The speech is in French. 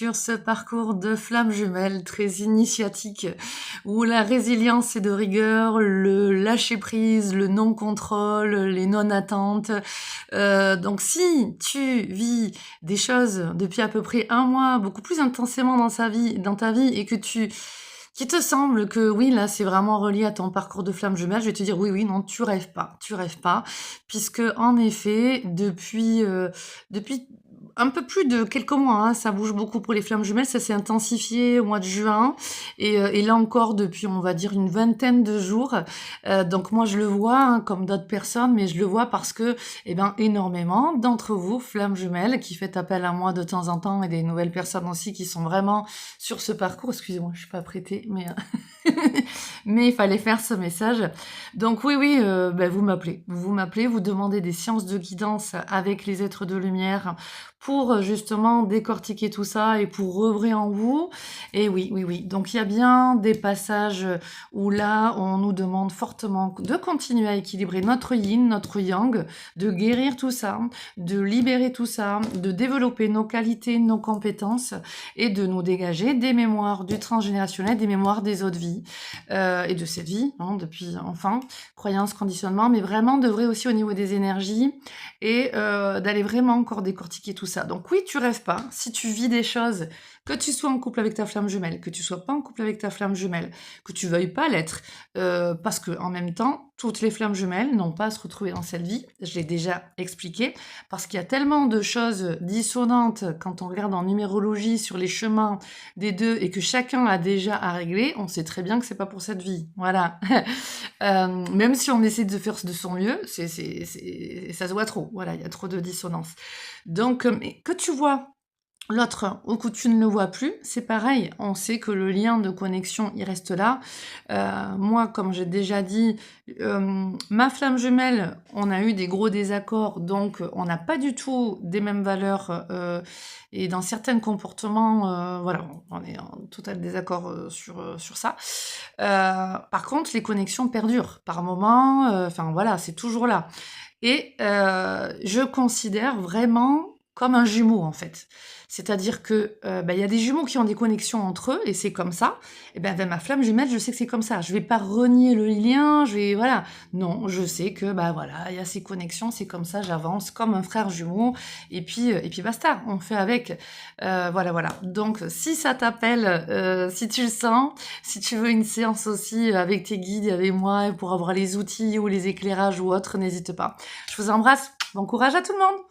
sur ce parcours de flammes jumelles très initiatique où la résilience est de rigueur, le lâcher-prise, le non-contrôle, les non-attentes. Donc si tu vis des choses depuis à peu près un mois, beaucoup plus intensément dans ta vie et que qui te semble que oui, là, c'est vraiment relié à ton parcours de flamme jumelle, je vais te dire oui, non, tu rêves pas, puisque en effet, depuis un peu plus de quelques mois, hein, ça bouge beaucoup pour les flammes jumelles, ça s'est intensifié au mois de juin, et là encore depuis, on va dire, une vingtaine de jours. Donc moi, je le vois, hein, comme d'autres personnes, mais je le vois parce que, eh ben, énormément d'entre vous, flammes jumelles, qui faites appel à moi de temps en temps, et des nouvelles personnes aussi qui sont vraiment sur ce parcours. Excusez-moi, je suis pas prêtée, mais mais il fallait faire ce message. Donc oui, vous m'appelez. Vous demandez des séances de guidance avec les êtres de lumière pour justement décortiquer tout ça et pour œuvrer en vous. Et oui. Donc il y a bien des passages où là, on nous demande fortement de continuer à équilibrer notre yin, notre yang, de guérir tout ça, de libérer tout ça, de développer nos qualités, nos compétences et de nous dégager des mémoires du transgénérationnel, des mémoires des autres vies et de cette vie, hein, depuis enfant, croyances, conditionnements, mais vraiment d'œuvrer aussi au niveau des énergies et d'aller vraiment encore décortiquer tout ça. Donc oui, tu rêves pas. Si tu vis des choses, que tu sois en couple avec ta flamme jumelle, que tu sois pas en couple avec ta flamme jumelle, que tu veuilles pas l'être, parce que en même temps, toutes les flammes jumelles n'ont pas à se retrouver dans cette vie. Je l'ai déjà expliqué, parce qu'il y a tellement de choses dissonantes quand on regarde en numérologie sur les chemins des deux et que chacun a déjà à régler, on sait très bien que c'est pas pour cette vie. Voilà. Même si on essaie de faire de son mieux, ça se voit trop. Voilà, il y a trop de dissonance. Donc, mais que tu vois l'autre ou que tu ne le vois plus, c'est pareil. On sait que le lien de connexion, il reste là. Moi, comme j'ai déjà dit, ma flamme jumelle, on a eu des gros désaccords, donc on n'a pas du tout des mêmes valeurs et dans certains comportements, voilà, on est en total désaccord sur ça. Par contre, les connexions perdurent par moment. Enfin voilà, c'est toujours là. Et je considère vraiment comme un jumeau en fait. C'est-à-dire que il y a des jumeaux qui ont des connexions entre eux et c'est comme ça. Et ben ma flamme jumelle, je sais que c'est comme ça. Je vais pas renier le lien, voilà. Non, je sais que voilà, il y a ces connexions, c'est comme ça, j'avance comme un frère jumeau et puis basta, on fait avec. Voilà. Donc si ça t'appelle, si tu le sens, si tu veux une séance aussi avec tes guides et avec moi pour avoir les outils ou les éclairages ou autres, n'hésite pas. Je vous embrasse. Bon courage à tout le monde.